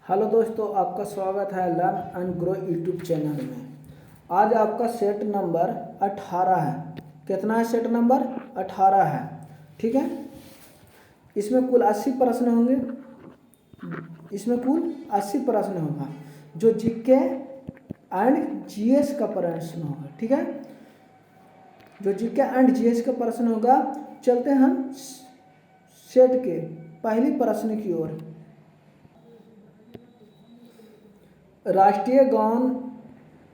Hello दोस्तों, आपका स्वागत है learn and grow YouTube channel में। आज आपका सेट नंबर 18 है। कितना है? सेट नंबर 18 है। ठीक है। इसमें कुल 80 प्रश्न होंगे। इसमें कुल 80 प्रश्न होगा जो जीके एंड जीएस का प्रश्न होगा। ठीक है। जो जीके एंड जीएस का प्रश्न होगा। चलते हैं हम सेट के पहली प्रश्न की ओर। राष्ट्रीय गान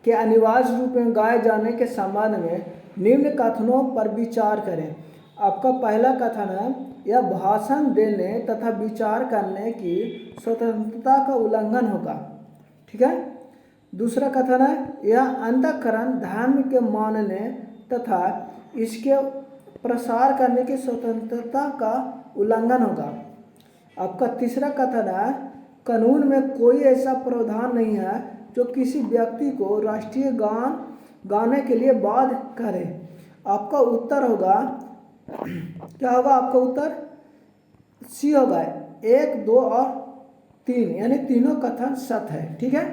के अनिवार्य रूप में गाए जाने के संबंध में निम्न कथनों पर विचार करें। आपका पहला कथन है, यह भाषण देने तथा विचार करने की स्वतंत्रता का उल्लंघन होगा। ठीक है। दूसरा कथन है, यह अंतःकरण धर्म के मानने तथा इसके प्रसार करने की स्वतंत्रता का उल्लंघन होगा। आपका तीसरा कथन है, कानून में कोई ऐसा प्रावधान नहीं है जो किसी व्यक्ति को राष्ट्रीय गान गाने के लिए बाध्य करे। आपका उत्तर होगा, क्या होगा? आपका उत्तर सी होगा। 1, 2 और 3 यानी तीनों कथन सत्य है। ठीक है।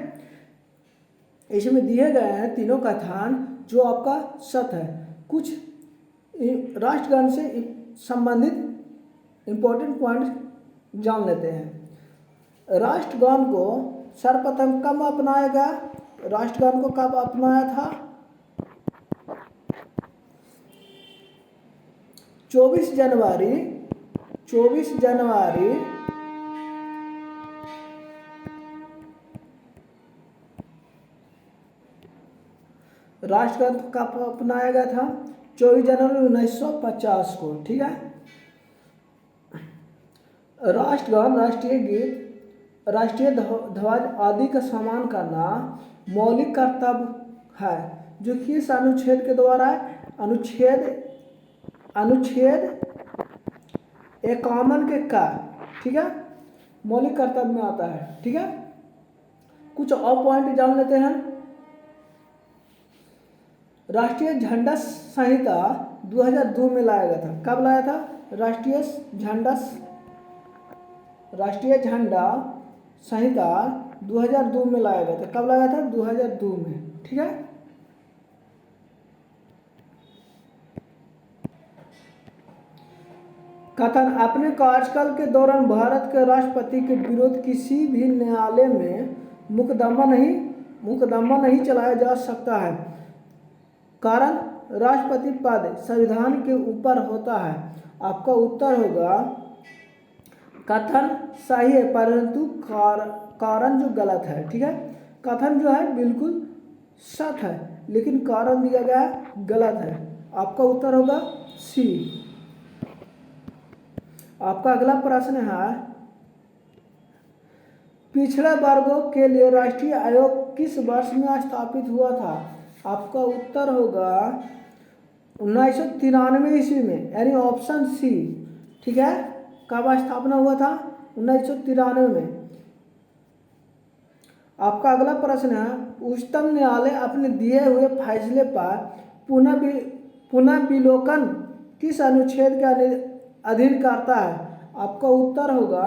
इसमें दिए गए हैं तीनों कथन जो आपका सत्य है। कुछ राष्ट्रगान से संबंधित इंपॉर्टेंट पॉइंट जान लेते हैं। राष्ट्रगान को सर्वप्रथम कब अपनाया गया? राष्ट्रगान को कब अपनाया था? 24 जनवरी राष्ट्रगान को कब अपनाया गया था? 24 जनवरी 1950 को। ठीक है। राष्ट्रगान, राष्ट्रीय गीत, राष्ट्रीय ध्वज आदि का सम्मान करना मौलिक कर्तव्य है जो कि इस अनुच्छेद के द्वारा अनुच्छेद 51 के का, ठीक है, मौलिक कर्तव्य में आता है। ठीक है। कुछ और पॉइंट जान लेते हैं। राष्ट्रीय झंडा संहिता 2002 में लाया गया था। कब लाया था? राष्ट्रीय झंडा संहिता 2002 में लाया गया था। कब लाया था? 2002 में। ठीक है। कथन, अपने कार्यकाल के दौरान भारत के राष्ट्रपति के विरुद्ध किसी भी न्यायालय में मुकदमा नहीं चलाया जा सकता है। कारण, राष्ट्रपति पद संविधान के ऊपर होता है। आपका उत्तर होगा, कथन सही है परंतु कारण जो गलत है। ठीक है। कथन जो है बिल्कुल सत्य है लेकिन कारण दिया गया है गलत है। आपका उत्तर होगा सी। आपका अगला प्रश्न है, पिछड़े वर्गों के लिए राष्ट्रीय आयोग किस वर्ष में स्थापित हुआ था? आपका उत्तर होगा 1993 ईस्वी में, यानी ऑप्शन सी। ठीक है। कब स्थापना हुआ था? 1993 में। आपका अगला प्रश्न है, उच्चतम न्यायालय अपने दिए हुए फैसले पर पुनर्विलोकन किस अनुच्छेद के अधीन करता है? आपका उत्तर होगा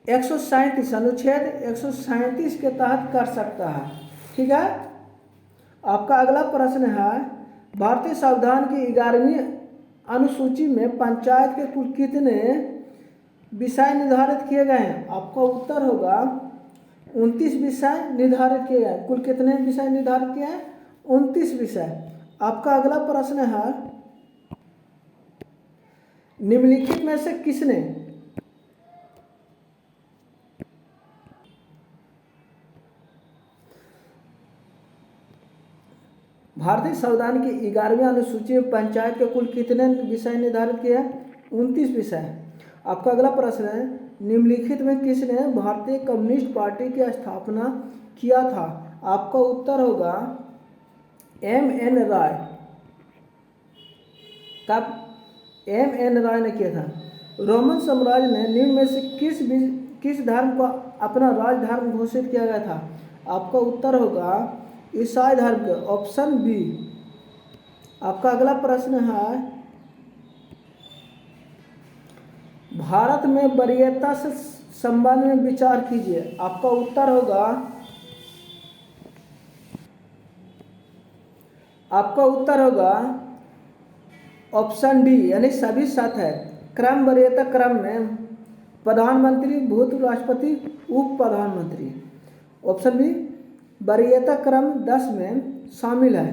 137, अनुच्छेद 137 के तहत कर सकता है। ठीक है। आपका अगला प्रश्न है, भारतीय संविधान की 11वीं अनुसूची में पंचायत के कुल कितने विषय निर्धारित किए गए हैं? आपका उत्तर होगा 29 विषय निर्धारित किए गए। कुल कितने विषय निर्धारित किए हैं? 29 विषय। आपका अगला प्रश्न है, निम्नलिखित में से किसने भारतीय संविधान की 11वीं अनुसूची में पंचायत के कुल कितने विषय निर्धारित किए हैं? 29 विषय। आपका अगला प्रश्न है, निम्नलिखित में किसने भारतीय कम्युनिस्ट पार्टी की स्थापना किया था? आपका उत्तर होगा M.N. राय। कब M.N. राय ने किया था? रोमन साम्राज्य ने निम्न में से किस धर्म को अपना राज धर्म घोषित किया गया था? आपका उत्तर होगा ईसाई धर्म का, ऑप्शन बी। आपका अगला प्रश्न है, भारत में वरीयता संबंध में विचार कीजिए। आपका उत्तर होगा, ऑप्शन डी, यानी सभी सात है। क्रम वरीयता क्रम में प्रधानमंत्री, भूतपूर्व राष्ट्रपति, उप प्रधानमंत्री। ऑप्शन बी, वरीयता क्रम 10 में शामिल है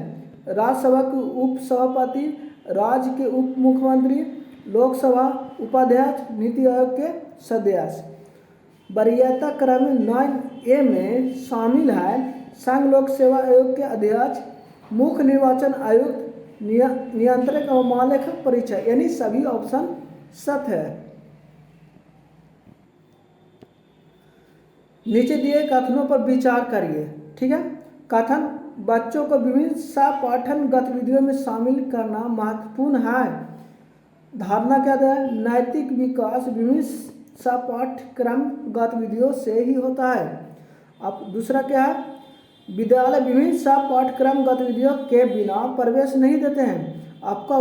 राज्यसभा के उप सभापति, राज्य के उप मुख्यमंत्री, लोकसभा उपाध्यक्ष, नीति आयोग के सदस्य। वरीयता क्रम 9A में शामिल है संघ लोक सेवा आयोग के अध्यक्ष, मुख्य निर्वाचन आयुक्त, नियंत्रक और महालेखक परीक्षक, यानी सभी ऑप्शन सत है। नीचे दिए कथनों पर विचार करिए। ठीक है, कथन बच्चों को विभिन्न सह-पाठन गतिविधियों में शामिल करना महत्वपूर्ण है। धारणा क्या है? नैतिक विकास विभिन्न सह-पाठ्यक्रम गतिविधियों से ही होता है। अब दूसरा क्या है? विद्यालय विभिन्न सह-पाठ्यक्रम गतिविधियों के बिना प्रवेश नहीं देते हैं। आपका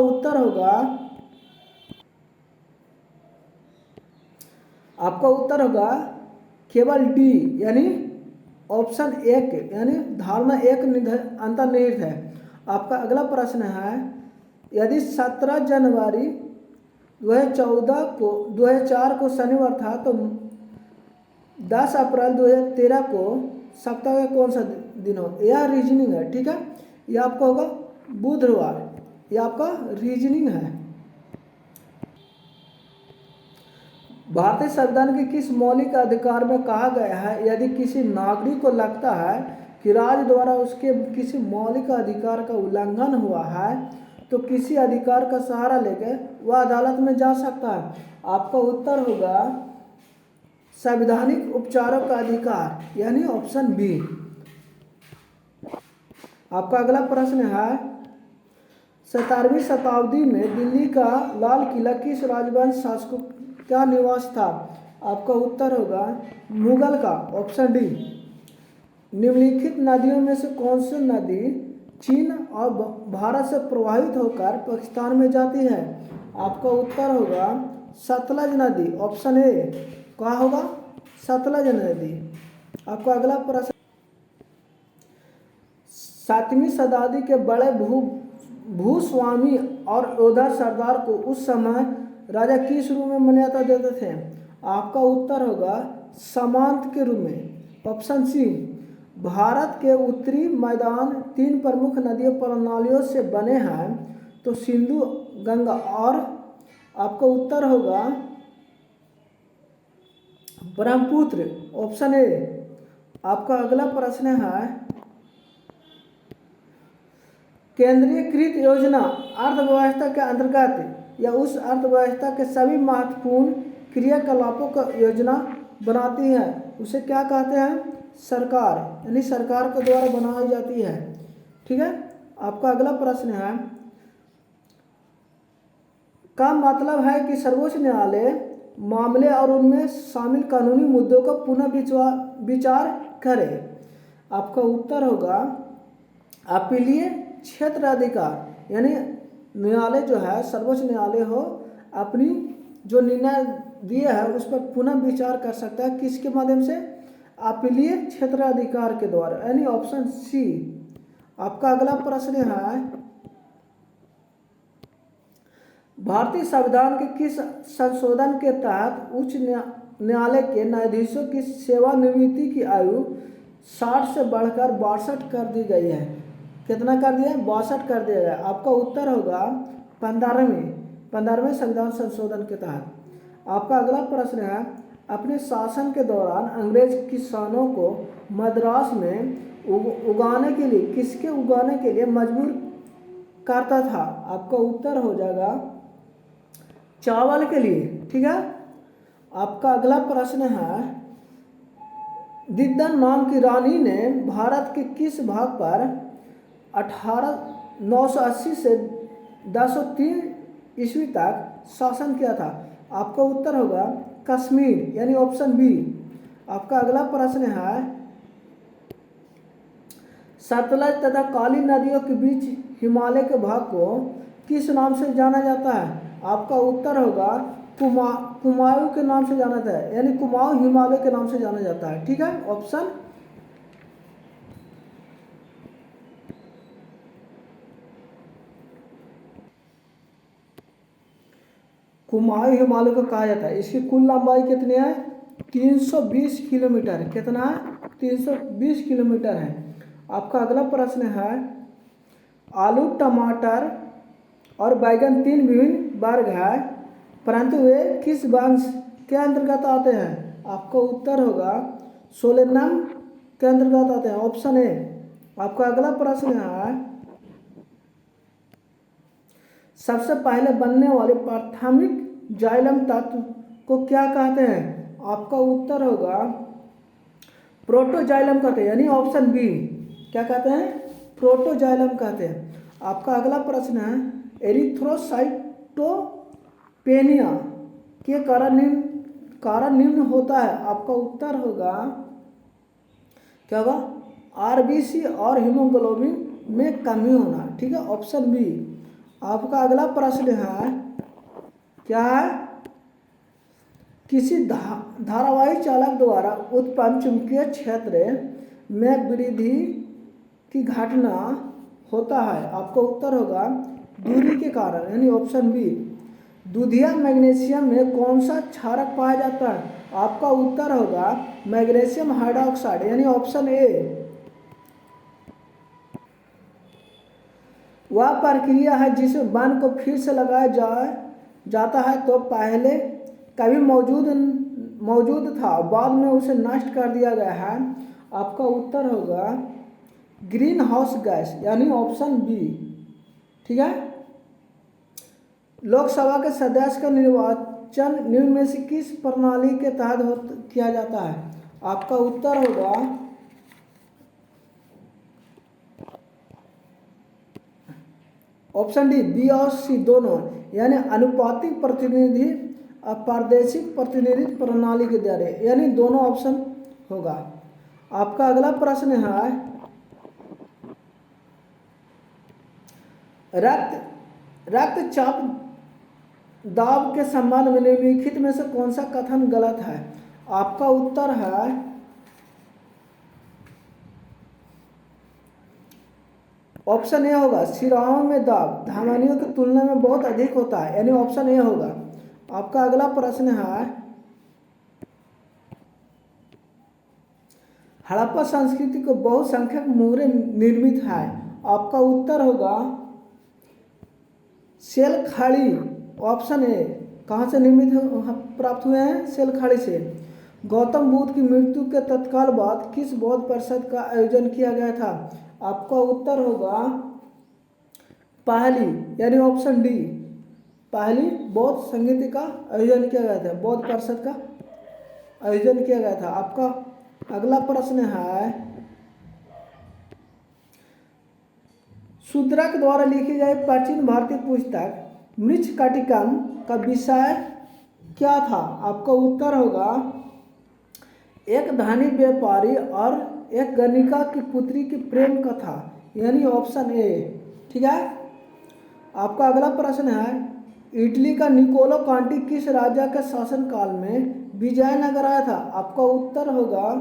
उत्तर होगा केवल डी, यानी ऑप्शन 1, यानी धारणा 1 अंतर्निहित है। आपका अगला प्रश्न है, यदि 17 जनवरी 2004 को शनिवार था तो 10 अप्रैल 2013 को सप्ताह का कौन सा दिन हो? यह रीजनिंग है। ठीक है, यह आपका होगा बुधवार। यह आपका रीजनिंग है। भारतीय संविधान के किस मौलिक अधिकार में कहा गया है, यदि किसी नागरिक को लगता है कि राज्य द्वारा उसके किसी मौलिक अधिकार का उल्लंघन हुआ है तो किसी अधिकार का सहारा लेकर वह अदालत में जा सकता है? आपका उत्तर होगा संवैधानिक उपचारों का अधिकार, यानी ऑप्शन बी। आपका अगला प्रश्न है, 17वीं शताब्दी में दिल्ली का लाल किला किस राजवंश शासकों का निवास था? आपका उत्तर होगा मुगल का, ऑप्शन डी। निम्नलिखित नदियों में से कौन सी नदी चीन और भारत से प्रवाहित होकर पाकिस्तान में जाती है? आपका उत्तर होगा सतलज नदी, ऑप्शन ए। क्या होगा? सतलज नदी। आपका अगला प्रश्न, 7वीं शताब्दी के बड़े भूस्वामी और योद्धा सरदार को उस समय राजा किस रूप में मान्यता देते थे? आपका उत्तर होगा सामंत के रूप में, ऑप्शन सी। भारत के उत्तरी मैदान 3 प्रमुख नदी प्रणालियों से बने हैं, तो सिंधु, गंगा और आपका उत्तर होगा ब्रह्मपुत्र, ऑप्शन ए। आपका अगला प्रश्न है, केंद्रीयकृत योजना अर्थव्यवस्था के अंतर्गत या उस अर्थव्यवस्था के सभी महत्वपूर्ण क्रियाकलापों का योजना बनाती है, उसे क्या कहते हैं? सरकार, यानी सरकार के द्वारा बनाई जाती है। ठीक है, आपका अगला प्रश्न है, का मतलब है कि सर्वोच्च न्यायालय मामले और उनमें शामिल कानूनी मुद्दों का पुनः विचार करे? आपका उत्तर होगा अपीलीय क्षेत्र अधिकार, यानी न्यायालय जो है, सर्वोच्च न्यायालय हो, अपनी जो निर्णय दिए है उस पर पुनः विचार कर सकता है। किसके माध्यम से? अपीलीय क्षेत्र अधिकार के द्वारा, यानी ऑप्शन सी। आपका अगला प्रश्न है, भारतीय संविधान के किस संशोधन के तहत उच्च न्यायालय के न्यायाधीशों की सेवानिवृत्ति की आयु 60 से बढ़कर 62 कर दी गई है? कितना कर दिया? 62 कर दिया गया। आपका उत्तर होगा 15वें संविधान संशोधन के तहत। आपका अगला प्रश्न है, अपने शासन के दौरान अंग्रेज किसानों को मद्रास में किसके उगाने के लिए मजबूर करता था? आपका उत्तर हो जाएगा चावल के लिए। ठीक है, आपका अगला प्रश्न है, दिद्दन नाम की रानी ने भारत के किस भाग पर 980 से 1003 ईस्वी तक शासन किया था? आपका उत्तर होगा कश्मीर, यानी ऑप्शन बी। आपका अगला प्रश्न है, सतलज तथा काली नदियों के बीच हिमालय के भाग को किस नाम से जाना जाता है? आपका उत्तर होगा कुमाऊं के नाम से जाना जाता है, यानी कुमाऊं हिमालय के नाम से जाना जाता है। ठीक है, ऑप्शन कुमाऊं हिमालय को कहा जाता है। इसकी कुल लंबाई कितनी है? 320 किलोमीटर। कितना है? 320 किलोमीटर है। आपका अगला प्रश्न है, आलू, टमाटर और बैगन तीन विभिन्न वर्ग है, परंतु वे किस वंश के अंतर्गत आते हैं? आपका उत्तर होगा सोलेनम के अंतर्गत आते हैं, ऑप्शन ए। आपका अगला प्रश्न है, सबसे पहले बनने वाले प्राथमिक जाइलम तत्व को क्या कहते हैं? आपका उत्तर होगा प्रोटोजाइलम कहते हैं, यानी ऑप्शन बी। क्या कहते हैं? प्रोटोजाइलम कहते हैं। आपका अगला प्रश्न है, एरिथ्रोसाइटोपेनिया के कारण निम्न होता है। आपका उत्तर होगा क्या होगा? आरबीसी और हीमोग्लोबिन में कमी होना। ठीक है, ऑप्शन बी। आपका अगला प्रश्न है, क्या है? किसी धारावाही चालक द्वारा उत्पन्न चुंबकीय क्षेत्र में वृद्धि की घटना होता है। आपका उत्तर होगा दूरी के कारण, यानी ऑप्शन बी। दूधिया मैग्नीशियम में कौन सा क्षारक पाया जाता है? आपका उत्तर होगा मैग्नीशियम हाइड्रोक्साइड, यानी ऑप्शन ए। वह प्रक्रिया है जिसमें वन को फिर से लगाया जाता है तो पहले कभी मौजूद था, बाद में उसे नष्ट कर दिया गया है। आपका उत्तर होगा ग्रीन हाउस गैस, यानी ऑप्शन बी। ठीक है, लोकसभा के सदस्य का निर्वाचन निम्न में से किस प्रणाली के तहत किया जाता है? आपका उत्तर होगा ऑप्शन डी, बी और सी दोनों, यानी अनुपातिक प्रतिनिधि प्रादेशिक प्रतिनिधित्व प्रणाली के द्वारा, यानी दोनों ऑप्शन होगा। आपका अगला प्रश्न है, रक्तचाप दाब के संबंध में निम्नलिखित में से कौन सा कथन गलत है? आपका उत्तर है ऑप्शन ए होगा, शिराओं में दाब धमनियों की तुलना में बहुत अधिक होता है, यानी ऑप्शन ए होगा। आपका अगला प्रश्न है, हड़प्पा संस्कृति को बहुसंख्यक मुहरे निर्मित है। आपका उत्तर होगा सेल खाड़ी, ऑप्शन ए। कहाँ से निर्मित प्राप्त हुए हैं? सेल खाड़ी से। गौतम बुद्ध की मृत्यु के तत्काल बाद किस बौद्ध परिषद का आयोजन किया गया था? आपका उत्तर होगा पहली, यानी ऑप्शन डी, पहली बौद्ध संगीत का आयोजन किया गया था, बौद्ध परिषद का आयोजन किया गया था। आपका अगला प्रश्न है, शूद्रक द्वारा लिखी गई प्राचीन भारतीय पुस्तक मृच्छकटिकम का विषय क्या था? आपका उत्तर होगा एक धनी व्यापारी और एक गणिका की पुत्री की प्रेम कथा, यानी ऑप्शन ए। ठीक है, आपका अगला प्रश्न है, इटली का निकोलो कांटी किस राजा के शासनकाल में विजयनगर आया था? आपका उत्तर होगा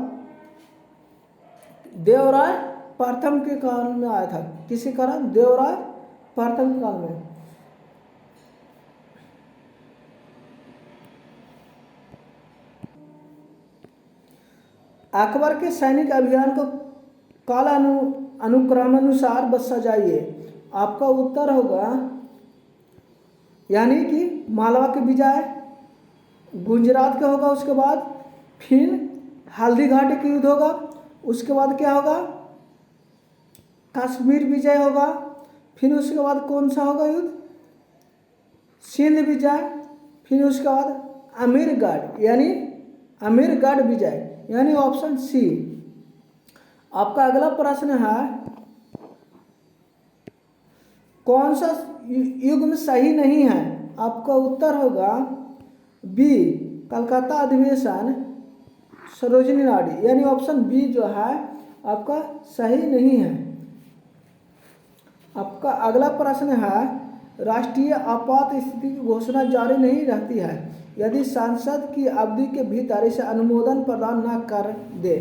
देवराय प्रथम के काल में आया था। किसी कारण? देवराय प्रथम काल में। अकबर के सैनिक अभियान को काल अनुक्रमानुसार सजाइए। आपका उत्तर होगा, यानी कि मालवा के विजय, गुजरात का होगा, उसके बाद फिर हल्दी घाटी का युद्ध होगा, उसके बाद क्या होगा? कश्मीर विजय होगा, फिर उसके बाद कौन सा होगा युद्ध? सिंध विजय, फिर उसके बाद अमीरगढ़, यानी अमीरगढ़ विजय, यानी ऑप्शन सी। आपका अगला प्रश्न है, कौन सा युग्म सही नहीं है? आपका उत्तर होगा बी, कलकत्ता अधिवेशन सरोजिनी नायडू, यानी ऑप्शन बी जो है आपका सही नहीं है। आपका अगला प्रश्न है, राष्ट्रीय आपात स्थिति की घोषणा जारी नहीं रहती है, यदि सांसद की अवधि के भीतर इसे अनुमोदन प्रदान न कर दे।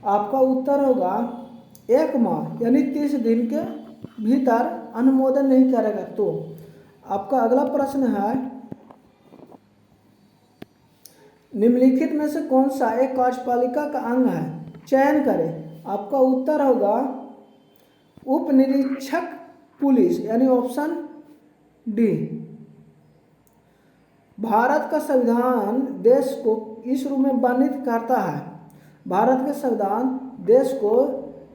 आपका उत्तर होगा 1 माह यानी 30 दिन के भीतर अनुमोदन नहीं करेगा तो। आपका अगला प्रश्न है, निम्नलिखित में से कौन सा एक कार्यपालिका का अंग है, चयन करें। आपका उत्तर होगा उप निरीक्षक पुलिस यानी ऑप्शन डी। भारत का संविधान देश को इस रूप में वर्णित करता है, भारत का संविधान देश को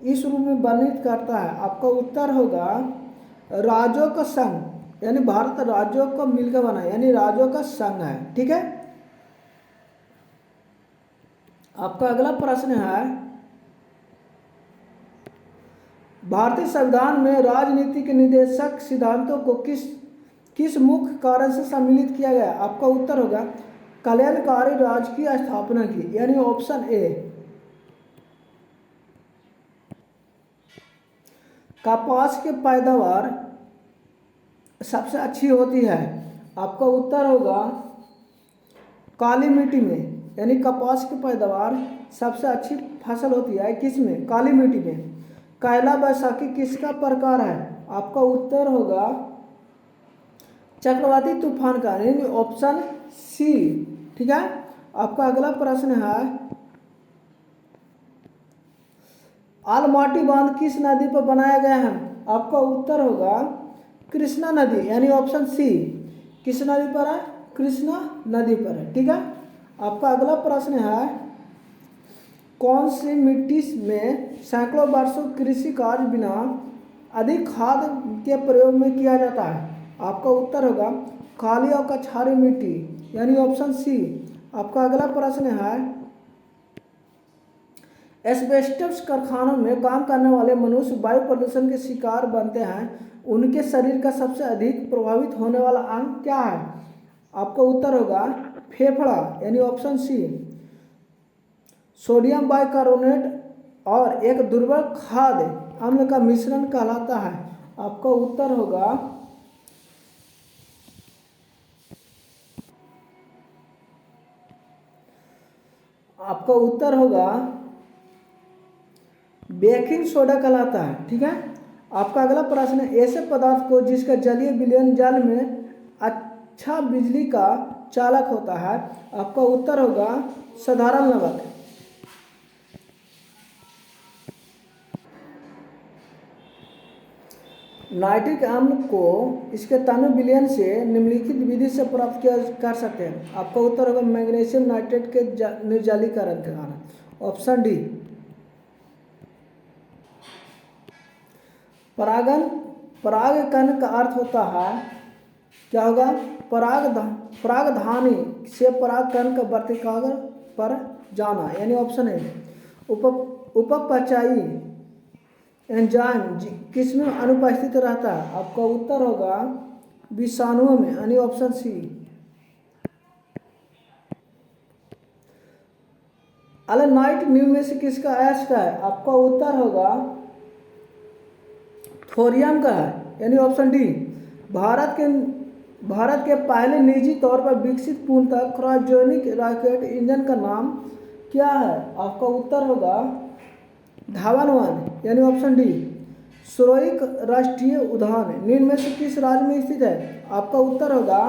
इस रूप में वर्णित करता है। आपका उत्तर होगा राज्यों का संघ यानी भारत राज्यों को मिलकर बना यानी राज्यों का संघ है। ठीक है। आपका अगला प्रश्न है, भारतीय संविधान में राजनीति के निर्देशक सिद्धांतों को किस मुख्य कारण से सम्मिलित किया गया। आपका उत्तर होगा कल्याणकारी राज्य की स्थापना की यानी ऑप्शन ए। कपास की पैदावार सबसे अच्छी होती है। आपका उत्तर होगा काली मिट्टी में यानी कपास की पैदावार सबसे अच्छी फसल होती है किसमें, काली मिट्टी में। कैला बैसाखी किसका प्रकार है। आपका उत्तर होगा चक्रवाती तूफान का यानी ऑप्शन सी। ठीक है। आपका अगला प्रश्न है, आलमाटी बांध किस नदी पर बनाया गया है। आपका उत्तर होगा कृष्णा नदी यानी ऑप्शन सी। किस नदी पर है, कृष्णा नदी पर है। ठीक है। आपका अगला प्रश्न है, कौन सी मिट्टी में सैकड़ों वर्षों कृषि कार्य बिना अधिक खाद के प्रयोग में किया जाता है। आपका उत्तर होगा काली और कछारी मिट्टी यानी ऑप्शन सी। आपका अगला प्रश्न है, एस्बेस्टस कारखानों में काम करने वाले मनुष्य वायु प्रदूषण के शिकार बनते हैं, उनके शरीर का सबसे अधिक प्रभावित होने वाला अंग क्या है। आपका उत्तर होगा फेफड़ा यानी ऑप्शन सी। सोडियम बाइकार्बोनेट और एक दुर्बल खाद्य अम्ल का मिश्रण कहलाता है। आपका उत्तर होगा बेकिंग सोडा कहलाता है। ठीक है। आपका अगला प्रश्न है, ऐसे पदार्थ को जिसका जलीय विलयन जल में अच्छा बिजली का चालक होता है। आपका उत्तर होगा साधारण नमक। नाइट्रिक अम्ल को इसके तनु विलयन से निम्नलिखित विधि से प्राप्त किया कर सकते हैं। आपका उत्तर होगा मैग्नीशियम नाइट्रेट के निर्जलीकरण के कारण ऑप्शन डी। परागकण का अर्थ होता है क्या होगा, परागधानी से परागकण का वर्तिकाग्र पर जाना यानी ऑप्शन है। उपपचयी एंजाइम किसमें अनुपस्थित रहता है। आपका उत्तर होगा विषाणुओं में यानी ऑप्शन सी। अलेनाइट निम्न में से किसका एस्टर है। आपका उत्तर होगा थोरियम का है यानी ऑप्शन डी। भारत के पहले निजी तौर पर विकसित पूर्णतः क्रायोजेनिक रॉकेट इंजन का नाम क्या है। आपका उत्तर होगा धावन-1 यानी ऑप्शन डी। सुरोइक राष्ट्रीय उद्यान निम्न में से किस राज्य में स्थित है। आपका उत्तर होगा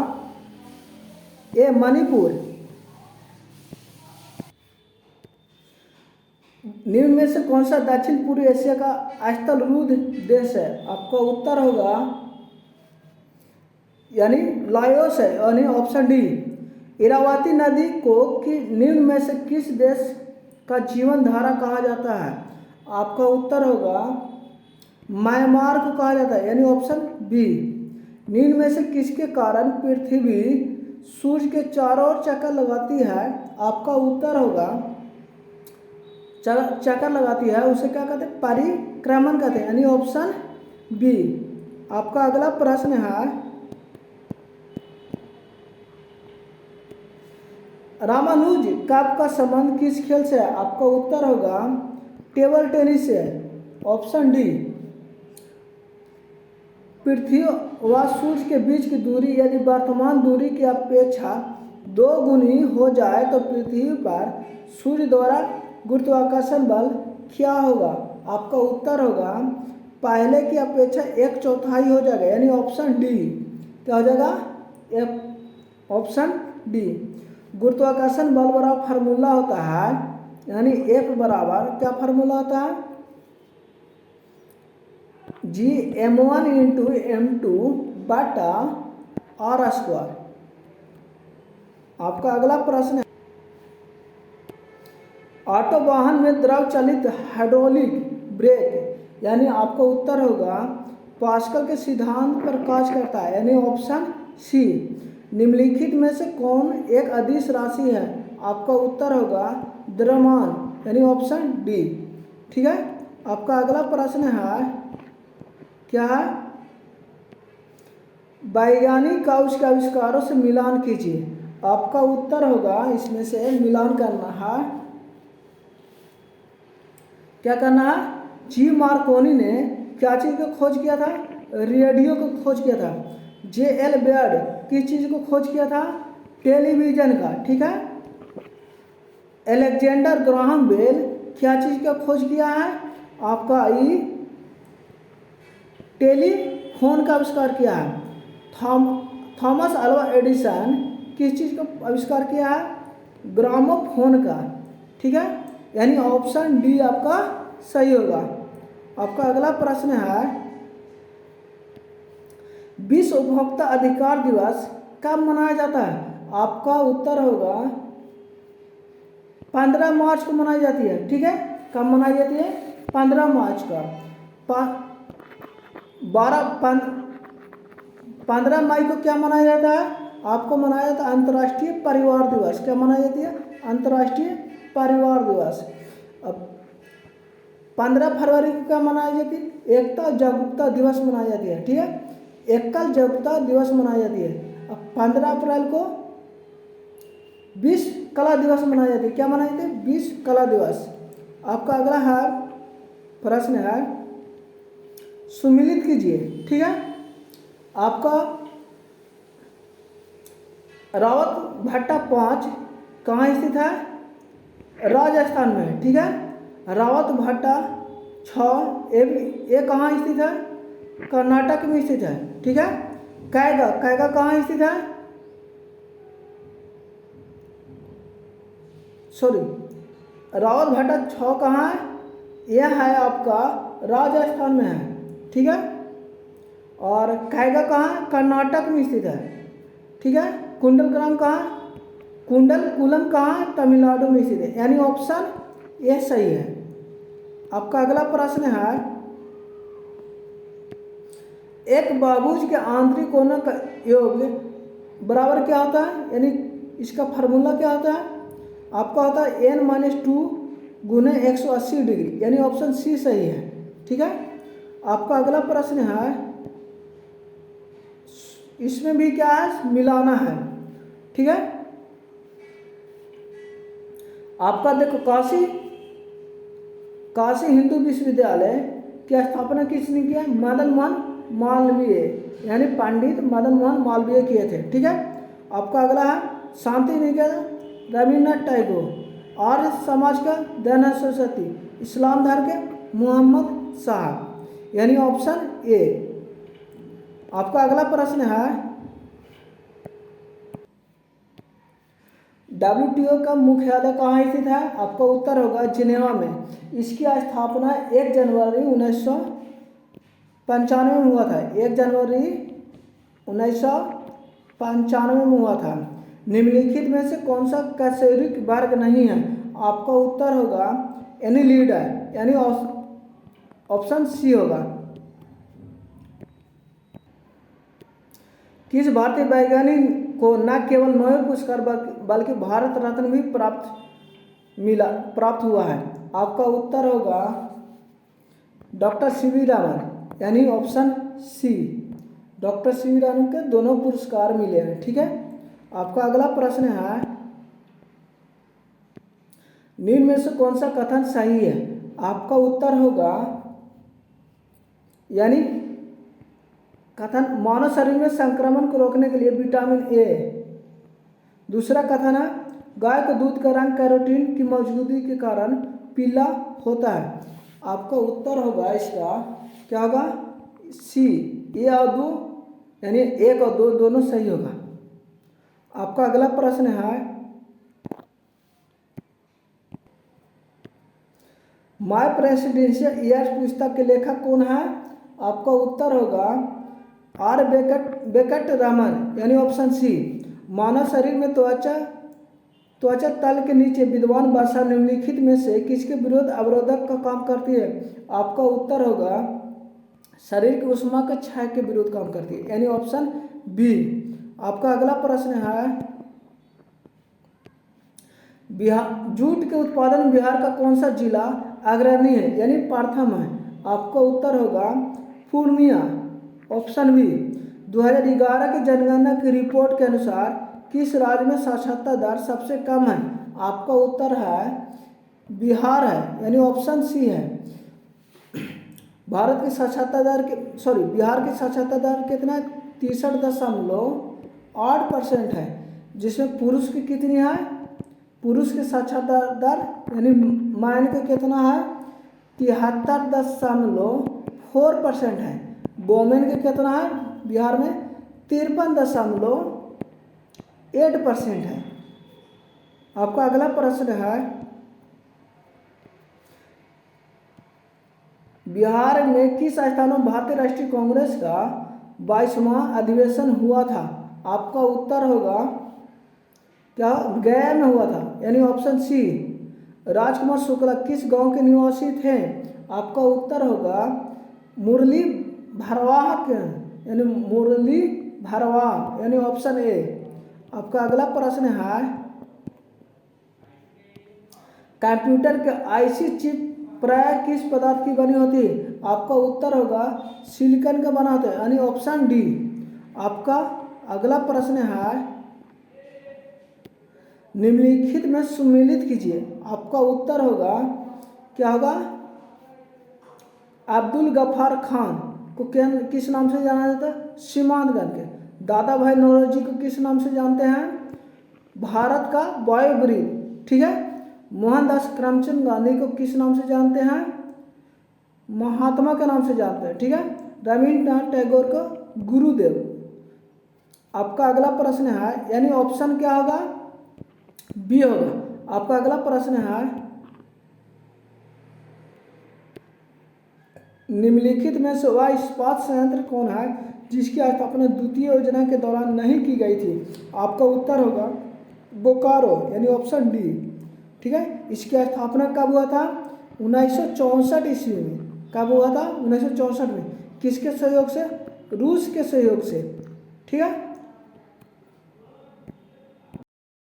ए मणिपुर। निम्न में से कौन सा दक्षिण पूर्व एशिया का स्थलरूढ़ देश है। आपका उत्तर होगा यानी लाओस है यानी ऑप्शन डी। इरावती नदी को निम्न में से किस देश का जीवन धारा कहा जाता है। आपका उत्तर होगा म्यांमार को कहा जाता है यानी ऑप्शन बी। निम्न में से किसके कारण पृथ्वी सूर्य के चारों ओर चक्कर लगाती है। आपका उत्तर होगा चक्कर लगाती है उसे क्या कहते हैं, परिक्रमण कहते हैं यानी ऑप्शन बी। आपका अगला प्रश्न है, रामानुज कप का संबंध किस खेल से है। आपका उत्तर होगा टेबल टेनिस से ऑप्शन डी। पृथ्वी व सूर्य के बीच की दूरी यदि वर्तमान दूरी की अपेक्षा दो गुनी हो जाए तो पृथ्वी पर सूर्य द्वारा गुरुत्वाकर्षण बल क्या होगा? आपका उत्तर होगा पहले की अपेक्षा 1/4 हो जाएगा, यानी ऑप्शन डी। क्या हो जाएगा? Option D. गुरुत्वाकर्षण बल बराबर फार्मूला होता है, यानी F बराबर क्या फार्मूला होता है? Gm1 इंटू m2 बटा r²। आपका अगला प्रश्न है, ऑटो वाहन में द्रव चलित हाइड्रोलिक ब्रेक, यानी आपका उत्तर होगा पास्कल के सिद्धांत पर कार्य करता है, यानी ऑप्शन सी। निम्नलिखित में से कौन एक अदिश राशि है? आपका उत्तर होगा द्रव्यमान, यानी ऑप्शन डी। ठीक है। आपका अगला प्रश्न है, क्या है? वैज्ञानिक का उसके आविष्कारों से मिलान कीजिए। आपका उत्तर होगा इसमें से मिलान करना है। क्या करना है? जी मार्कोनी ने क्या चीज़ को खोज किया था? रेडियो को खोज किया था। J.L. बेयर्ड किस चीज़ को खोज किया था? टेलीविज़न का। ठीक है। अलेक्जेंडर ग्राहम बेल क्या चीज़ का खोज किया है? आपका टेलीफोन का आविष्कार किया है। थॉमस अल्वा एडिसन किस चीज़ का आविष्कार किया है? ग्रामोफोन का। ठीक है, यानी ऑप्शन डी आपका सही होगा। आपका अगला प्रश्न है, विश्व उपभोक्ता अधिकार दिवस कब मनाया जाता है? आपका उत्तर होगा 15 मार्च को मनाई जाती है। ठीक है, कब मनाई जाती है? 15 मार्च का। 15 मई को क्या मनाया जाता है? आपको मनाया जाता है अंतर्राष्ट्रीय परिवार दिवस। क्या मनाई जाती है? अंतर्राष्ट्रीय परिवार दिवस। अब 15 फरवरी को क्या मनाई जाती है? एकता जागरूकता दिवस मनाई जाती है। ठीक है, एकल जागरूकता दिवस मनाई जाती है। अब 15 अप्रैल को विश्व कला दिवस मनाई जाती है। क्या मनाई जाती है? विश्व कला दिवस। आपका अगला है प्रश्न है, सुमिलित कीजिए। ठीक है, आपका रावत भट्टा 5 कहाँ स्थित है? राजस्थान में है। ठीक है, रावत भट्टा 6 ये कहाँ स्थित है? कर्नाटक में स्थित है। ठीक है, कैगा कहाँ स्थित है? सॉरी, रावत भट्टा 6 कहाँ है? यह है आपका राजस्थान में है। ठीक है, और कैगा कहाँ है? कर्नाटक में स्थित है। ठीक है, कुंडलग्राम कहाँ? कुंडलकुलम कहाँ है? तमिलनाडु में स्थित है, यानी ऑप्शन ये सही है। आपका अगला प्रश्न है, एक बहुभुज के आंतरिक कोणों का योग बराबर क्या होता है? यानी इसका फार्मूला क्या होता है? आपका होता है n-2 गुने 180 डिग्री, यानी ऑप्शन सी सही है। ठीक है, आपका अगला प्रश्न है, इसमें भी क्या है? मिलाना है। ठीक है, आपका देखो काशी हिंदू विश्वविद्यालय की स्थापना किसने किया? मदन मोहन मालवीय, यानी पंडित मदन मोहन मालवीय किए थे। ठीक है, आपका अगला है, शांति निकेतन रविन्द्रनाथ टैगोर, आर्य समाज का दयानंद सरस्वती, इस्लाम धर्म के मोहम्मद साहब, यानी ऑप्शन ए। आपका अगला प्रश्न है, WTO का मुख्यालय कहाँ स्थित है? आपका उत्तर होगा जिनेवा में। इसकी स्थापना 1 जनवरी 1995 में हुआ था। 1 जनवरी 1995 में हुआ था। निम्नलिखित में से कौन सा कैसेरिक वर्ग नहीं है? आपका उत्तर होगा एनिलीडा, यानी ऑप्शन सी होगा। किस भारतीय वैज्ञानिक को न केवल नोबेल पुरस्कार बल्कि भारत रत्न भी प्राप्त हुआ है? आपका उत्तर होगा डॉक्टर सी.वी. रामन, यानी option C. Doctor C V. Raman के दोनों पुरस्कार मिले हैं। ठीक है, आपका अगला प्रश्न है, निम्न में से कौन सा कथन सही है? आपका उत्तर होगा, यानी कथन, मानव शरीर में संक्रमण को रोकने के लिए विटामिन ए दूसरा कथन है गाय के दूध का रंग कैरोटीन की मौजूदगी के कारण पीला होता है। आपका उत्तर होगा इसका क्या होगा, सी। ए और दो यानी एक और दो दोनों सही होगा। आपका अगला प्रश्न है माय प्रेसिडेंशियल ईयर्स पुस्तक के लेखक कौन है। आपका उत्तर होगा आर बेकट रमन यानी ऑप्शन सी। मानव शरीर में त्वचा तल के नीचे विद्वान वसा निम्नलिखित में से किसके विरोध अवरोधक का काम करती है। आपका उत्तर होगा शरीर की ऊष्मा के क्षय के विरोध काम करती है यानी ऑप्शन बी। आपका अगला प्रश्न है जूट के उत्पादन में बिहार का कौन सा जिला अग्रणी है यानी प्रथम है। आपका उत्तर होगा पूर्णिया ऑप्शन बी। 2011 की जनगणना की रिपोर्ट के अनुसार किस राज्य में साक्षरता दर सबसे कम है। आपका उत्तर है बिहार है यानी ऑप्शन सी है। बिहार की साक्षरता दर कितना है 63.8% है, जिसमें पुरुष की कितनी है, पुरुष की साक्षरता दर यानी मैन के कितना है 73.4% है। वोमेन के कितना है बिहार में 53.8% है। आपका अगला प्रश्न है बिहार में किस स्थान में भारतीय राष्ट्रीय कांग्रेस का 22वां अधिवेशन हुआ था। आपका उत्तर होगा क्या गया में हुआ था यानी ऑप्शन सी। राजकुमार शुक्ला किस गांव के निवासी थे। आपका उत्तर होगा मुरली भरवाह यानी ऑप्शन ए। आपका अगला प्रश्न है कंप्यूटर के आईसी चिप प्राय किस पदार्थ की बनी होती है। आपका उत्तर होगा सिलिकॉन का बना होता है यानी ऑप्शन डी। आपका अगला प्रश्न है निम्नलिखित में सुमेलित कीजिए। आपका उत्तर होगा क्या होगा अब्दुल गफ्फार खान को किस नाम से जाना जाता है सीमांत करके। दादा भाई नौरोजी को किस नाम से जानते हैं भारत का बायोब्रिज, ठीक है। मोहनदास करमचंद गांधी को किस नाम से जानते हैं महात्मा के नाम से जानते हैं, ठीक है। रविन्द्रनाथ टैगोर को गुरुदेव। आपका अगला प्रश्न है यानी ऑप्शन क्या होगा बी होगा। आपका अगला प्रश्न है निम्नलिखित में से वह इस्पात संयंत्र कौन है जिसकी स्थापना द्वितीय योजना के दौरान नहीं की गई थी। आपका उत्तर होगा बोकारो यानी ऑप्शन डी, ठीक है। इसकी स्थापना कब हुआ था 1964 ईस्वी में। कब हुआ था 1964 में। किसके सहयोग से रूस के सहयोग से, ठीक है।